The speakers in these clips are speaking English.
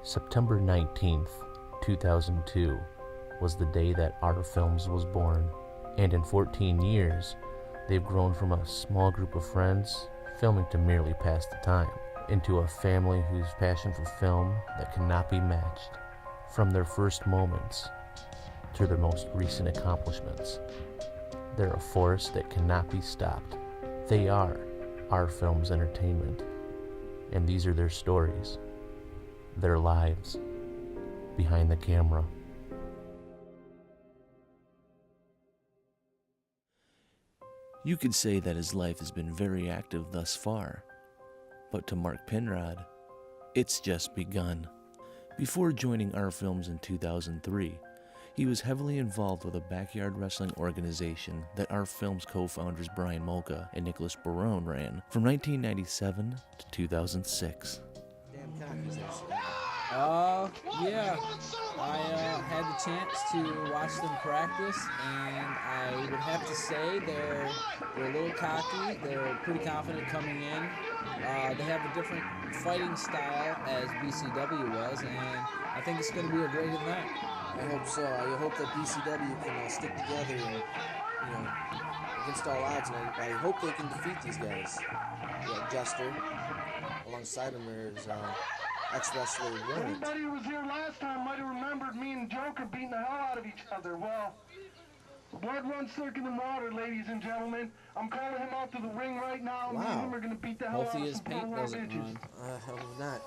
September 19th, 2002 was the day that R Films was born, and in 14 years, they've grown from a small group of friends filming to merely pass the time, into a family whose passion for film that cannot be matched. From their first moments to their most recent accomplishments, they're a force that cannot be stopped. They are R Films Entertainment, and these are their stories, their lives behind the camera. You could say that his life has been very active thus far, but to Mark Penrod, it's just begun. Before joining R Films in 2003, he was heavily involved with a backyard wrestling organization that R Films co-founders Brian Molka and Nicholas Barone ran from 1997 to 2006. Yeah. I had the chance to watch them practice, and I would have to say they're a little cocky. They're pretty confident coming in. They have a different fighting style as BCW was, and I think it's going to be a great event. I hope so. I hope that BCW can stick together and, against all odds, and I hope they can defeat these guys. Jester, alongside him there's ex-wrestler Warren. Anybody who was here last time might have remembered me and Joker beating the hell out of each other. Well, blood runs thicker than water, ladies and gentlemen. I'm calling him out to the ring right now. Wow. Me and him are going to beat the hell out Hopefully of his some paint poor doesn't bitches. run. I hope not.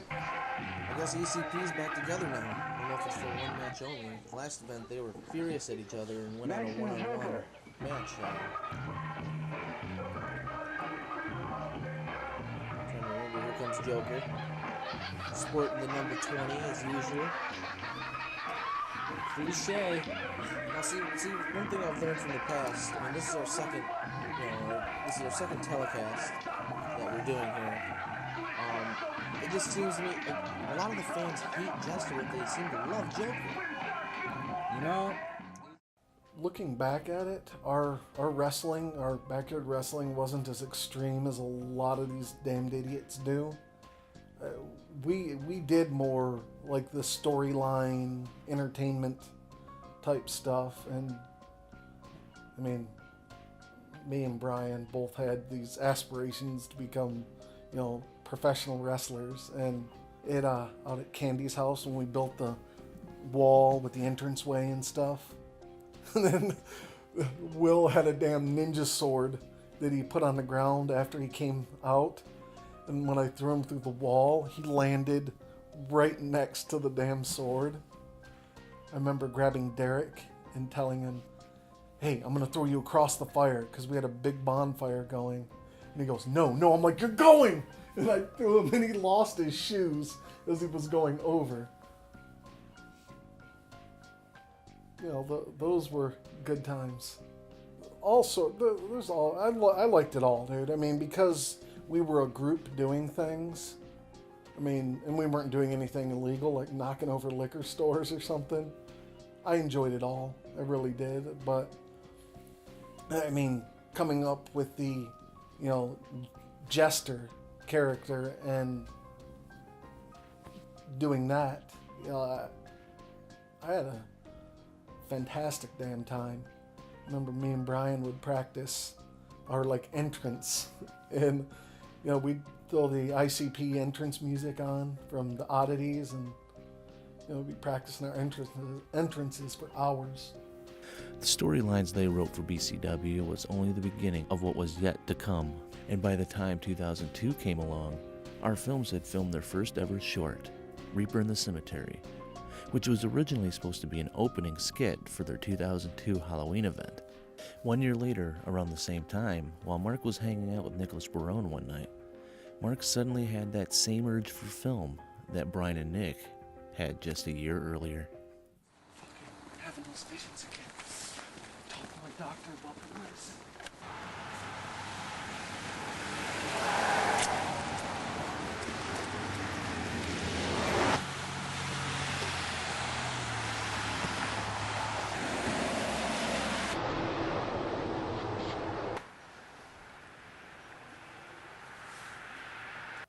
I guess ECP's back together now. I don't know if it's for one match only. Last event they were furious at each other and went on a one-on-one match. Trying to remember, here comes Joker. Sporting the number 20 as usual. Cliche. Now see, one thing I've learned from the past. I mean, this is our second, telecast that we're doing here. It just seems to me like a lot of the fans hate Jester, but they seem to love Joker. Looking back at it, our backyard wrestling wasn't as extreme as a lot of these damned idiots do. We did more like the storyline, entertainment type stuff, and I mean, me and Brian both had these aspirations to become, professional wrestlers. And out at Candy's house when we built the wall with the entranceway and stuff, and then Will had a damn ninja sword that he put on the ground after he came out. And when I threw him through the wall, he landed right next to the damn sword. I remember grabbing Derek and telling him, "Hey, I'm going to throw you across the fire," because we had a big bonfire going. And he goes, No. I'm like, "You're going!" And I threw him, and he lost his shoes as he was going over. Those were good times. Also, I liked it all, dude. I mean, because we were a group doing things. I mean, and we weren't doing anything illegal, like knocking over liquor stores or something. I enjoyed it all. I really did. But, I mean, coming up with the, Jester character and doing that, I had a fantastic damn time. I remember me and Brian would practice our, entrance. And, we'd throw the ICP entrance music on from the oddities, and we'd be practicing our entrances for hours. The storylines they wrote for BCW was only the beginning of what was yet to come, and by the time 2002 came along, R Films had filmed their first ever short, Reaper in the Cemetery, which was originally supposed to be an opening skit for their 2002 Halloween event. 1 year later, around the same time, while Mark was hanging out with Nicholas Barone one night, Mark suddenly had that same urge for film that Brian and Nick had just a year earlier. Having those visions again. Talk to my doctor about the medicine.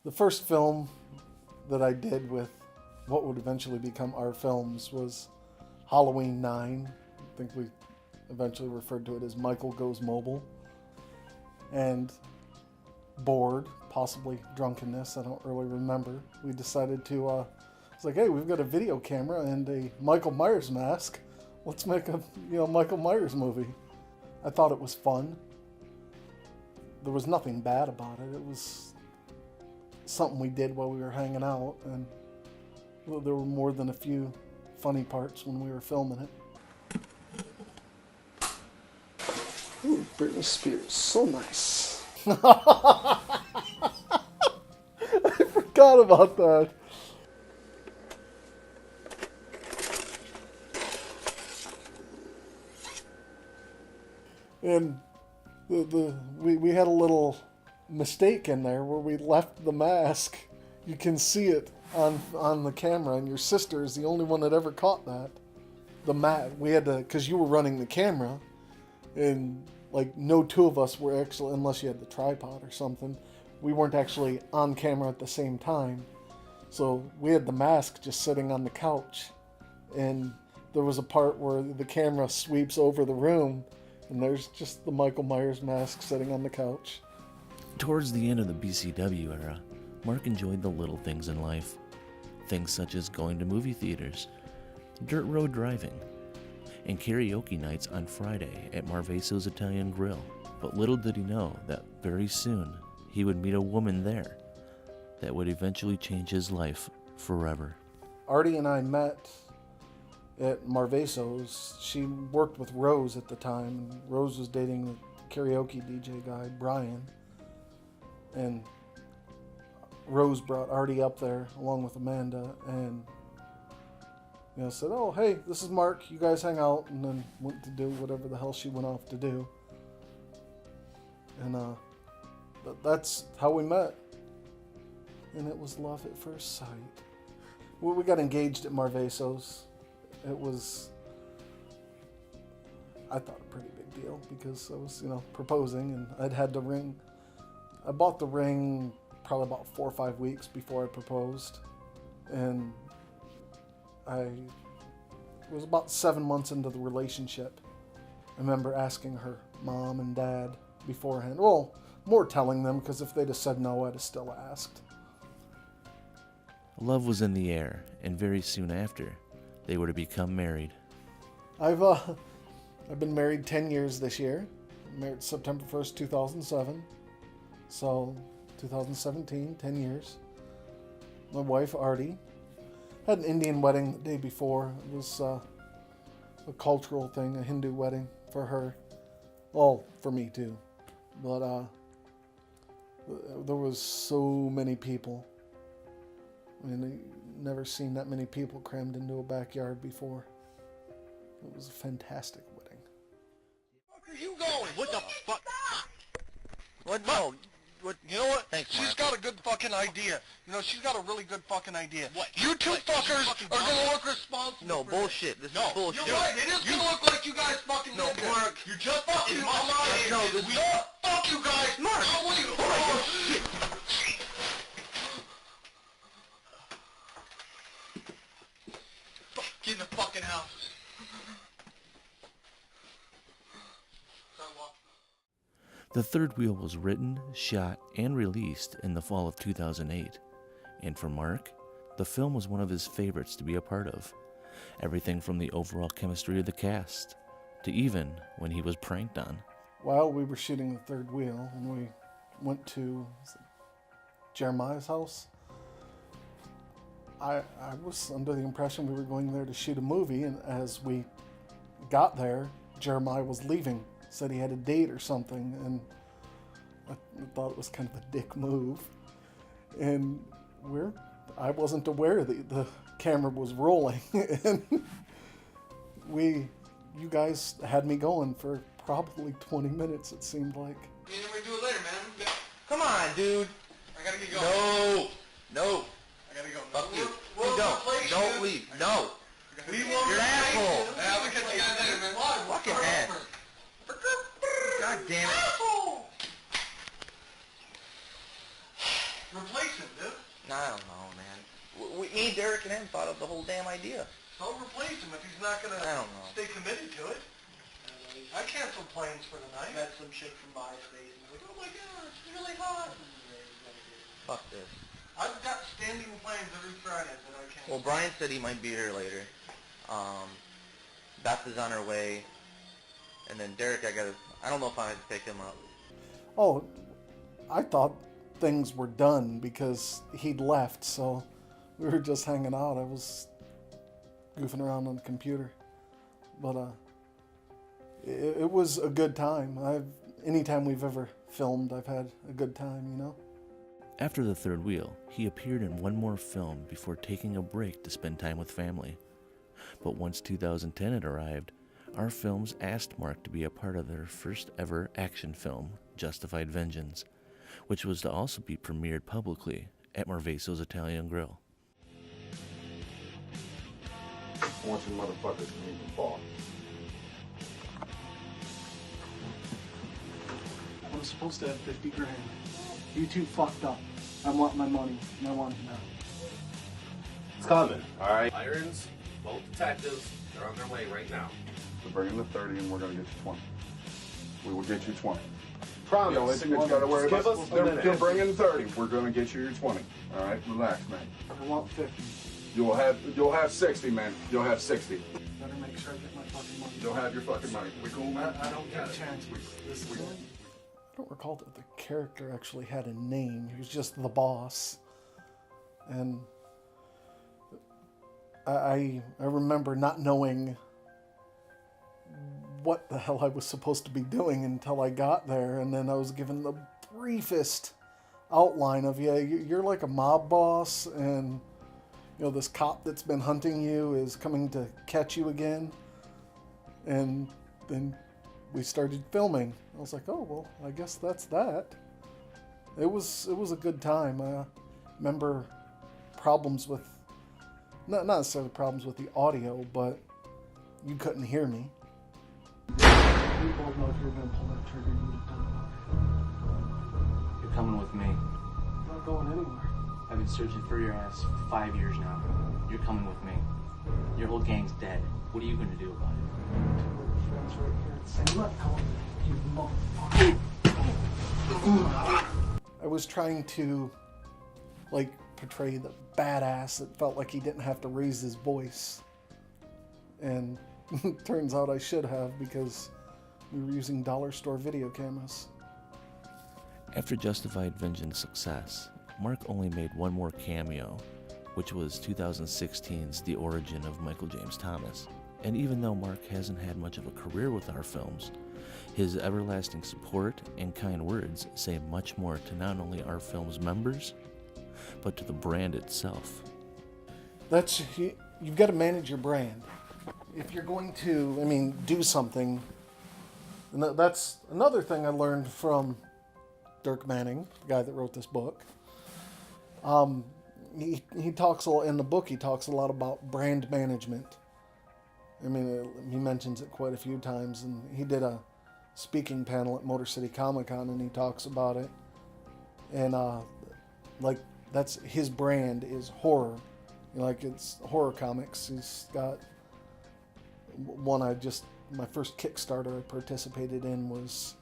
The first film that I did with what would eventually become Our Films was Halloween 9. I think we eventually referred to it as Michael Goes Mobile. And bored, possibly drunkenness, I don't really remember, we decided to, it's like, hey, we've got a video camera and a Michael Myers mask. Let's make a, Michael Myers movie. I thought it was fun. There was nothing bad about it. It was something we did while we were hanging out, and there were more than a few funny parts when we were filming it. Ooh, Britney Spears, so nice. I forgot about that. And we had a little mistake in there where we left the mask. You can see it on the camera, and your sister is the only one that ever caught that. We had to, because you were running the camera, and like no two of us were actually, unless you had the tripod or something, we weren't actually on camera at the same time. So we had the mask just sitting on the couch, and there was a part where the camera sweeps over the room, and there's just the Michael Myers mask sitting on the couch. Towards the end of the BCW era, Mark enjoyed the little things in life. Things such as going to movie theaters, dirt road driving, and karaoke nights on Friday at Marveso's Italian Grill. But little did he know that very soon he would meet a woman there that would eventually change his life forever. Artie and I met at Marveso's. She worked with Rose at the time, and Rose was dating the karaoke DJ guy, Brian. And Rose brought Artie up there along with Amanda, and said, oh, hey, this is Mark, you guys hang out, and then went to do whatever the hell she went off to do. And that's how we met. And it was love at first sight. We got engaged at Marveso's. It was, I thought, a pretty big deal because I was, proposing, and I'd had the ring. I bought the ring probably about 4 or 5 weeks before I proposed, and it was about 7 months into the relationship. I remember asking her mom and dad beforehand. Well, more telling them, because if they'd have said no, I'd have still asked. Love was in the air, and very soon after, they were to become married. I've been married 10 years this year. Married September 1st, 2007. So, 2017, 10 years. My wife, Artie, had an Indian wedding the day before. It was a cultural thing, a Hindu wedding for her. Well, for me too. But there was so many people. I mean, I've never seen that many people crammed into a backyard before. It was a fantastic wedding. Where are you going? What the fuck? What? No. What? You know what? Thanks, She's Mark. got a good fucking idea. She's got a really good fucking idea. What? You two What? fuckers Fucking are dumb. gonna look responsible. No, for bullshit. This No, is bullshit. you're right. It is gonna look like you guys fucking No, live there. Mark. You just fuck you. Mark, I'm out of here. no, this is- Fuck you guys. Mark. I'll leave. Oh, shit. Get in the fucking house. The Third Wheel was written, shot, and released in the fall of 2008. And for Mark, the film was one of his favorites to be a part of. Everything from the overall chemistry of the cast, to even when he was pranked on. While we were shooting The Third Wheel, and we went to Jeremiah's house, I was under the impression we were going there to shoot a movie, and as we got there, Jeremiah was leaving. Said he had a date or something, and I thought it was kind of a dick move. And I wasn't aware that the camera was rolling, and you guys had me going for probably 20 minutes, it seemed like. We do it later, man. Come on, dude. I gotta get going. No. I gotta go. Fuck you. We'll Don't. replace Don't you. leave. No. We won't You're an replace asshole. you. Yeah, we'll catch you guys later, man. Fucking ass. God damn it. Replace him, dude. I don't know, man. He, Derek, and him thought of the whole damn idea. Don't replace him if he's not gonna I don't know. stay committed to it. I canceled plans for the night. Met some chick from MySpace and like, oh my god, it's really hot. Fuck this. I've got standing plans every Friday that I can't. Well, Brian said he might be here later. Beth is on her way. And then Derek, I don't know if I had to pick him up. Oh, I thought things were done because he'd left, so we were just hanging out. I was goofing around on the computer. But it was a good time. Anytime we've ever filmed, I've had a good time, you know? After the third wheel, he appeared in one more film before taking a break to spend time with family. But once 2010 had arrived, our films asked Mark to be a part of their first ever action film, Justified Vengeance, which was to also be premiered publicly at Marveso's Italian Grill. I want you motherfuckers to meet the boss. I'm supposed to have 50 grand. You two fucked up. I want my money, and I want it now. It's coming, alright? Irons, both detectives, they're on their way right now. So bring in the 30 and we're gonna get you 20. We will get you 20. Promise. The only thing that you gotta worry about is they're bringing 30. We're gonna get you your 20. Alright? Relax, man. I want 50. You'll have 60, man. You'll have 60. Better make sure I get my fucking money. You'll have your fucking money. We cool, man? I don't get a chance. This is it. I don't recall that the character actually had a name. He was just the boss. And I remember not knowing what the hell I was supposed to be doing until I got there, and then I was given the briefest outline of, yeah, you're like a mob boss, and you know, this cop that's been hunting you is coming to catch you again. And then we started filming. I was like, oh, well, I guess that's that. It was a good time. I remember problems with, not necessarily problems with the audio, but you couldn't hear me. You both know if you're going to pull that trigger, you would have done it. You're coming with me. I'm not going anywhere. I've been searching for your ass for 5 years now. You're coming with me. Your whole gang's dead. What are you going to do about it? Two friends right here at the same level. You motherfucker. I was trying to, like, portray the badass that felt like he didn't have to raise his voice. And turns out I should have, because we were using dollar store video cameras. After Justified Vengeance success, Mark only made one more cameo, which was 2016's The Origin of Michael James Thomas. And even though Mark hasn't had much of a career with our films, his everlasting support and kind words say much more to not only our film's members, but to the brand itself. You've got to manage your brand. If you're going to, do something, and that's another thing I learned from Dirk Manning, the guy that wrote this book. He talks a lot in the book. He talks a lot about brand management. He mentions it quite a few times, and he did a speaking panel at Motor City Comic Con, and he talks about it. And that's his brand is horror. It's horror comics. He's got one my first Kickstarter I participated in was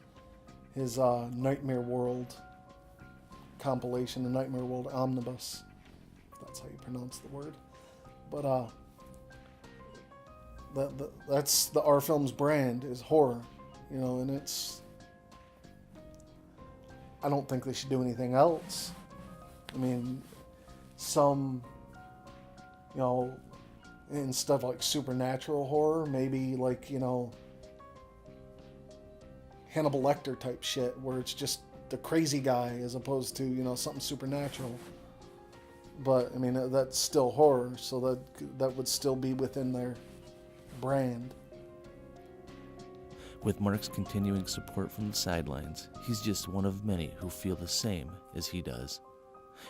his Nightmare World compilation, the Nightmare World Omnibus. If that's how you pronounce the word. But that's our film's brand is horror, and it's. I don't think they should do anything else. Some, instead of like supernatural horror, maybe like, Hannibal Lecter type shit, where it's just the crazy guy as opposed to, something supernatural. But, that's still horror, so that would still be within their brand. With Mark's continuing support from the sidelines, he's just one of many who feel the same as he does.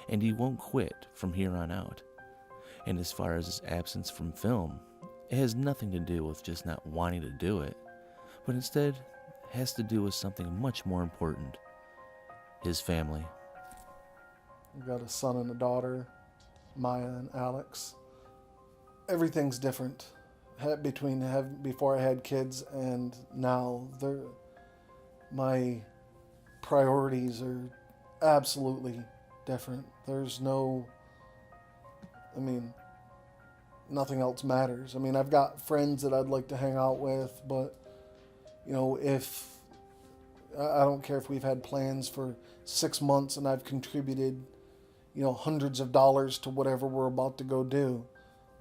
And he won't quit from here on out. And as far as his absence from film, it has nothing to do with just not wanting to do it, but instead has to do with something much more important: his family. We've got a son and a daughter. Maya and Alex. Everything's different before I had kids and now. My priorities are absolutely different. There's nothing else matters. I've got friends that I'd like to hang out with, but if I don't care if we've had plans for 6 months and I've contributed hundreds of dollars to whatever we're about to go do.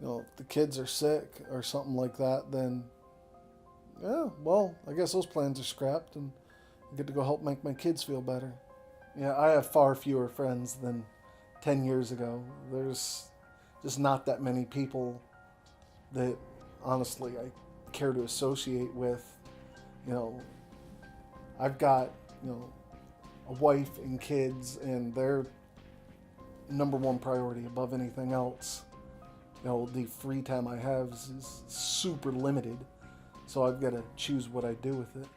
If the kids are sick or something like that, then yeah, well, I guess those plans are scrapped and I get to go help make my kids feel better. Yeah, I have far fewer friends than 10 years ago. There's just not that many people that honestly I care to associate with. I've got, a wife and kids, and they're number one priority above anything else. The free time I have is super limited, so I've got to choose what I do with it.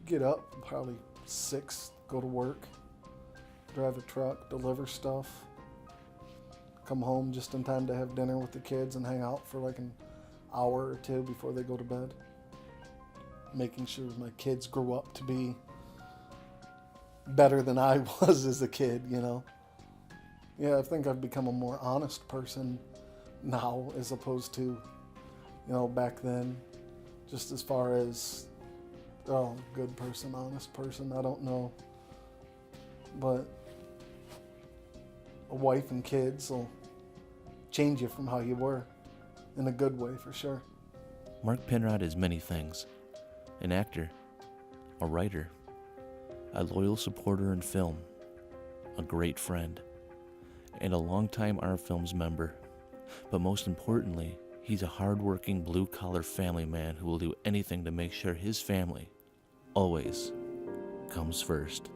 Get up, probably 6, go to work, drive a truck, deliver stuff, come home just in time to have dinner with the kids and hang out for like an hour or two before they go to bed. Making sure my kids grow up to be better than I was as a kid, Yeah, I think I've become a more honest person now as opposed to, back then. Just as far as, good person, honest person, I don't know. But a wife and kids will change you from how you were, in a good way for sure. Mark Penrod is many things. An actor, a writer, a loyal supporter in film, a great friend, and a longtime Our Films member. But most importantly, he's a hard-working, blue-collar family man who will do anything to make sure his family always comes first.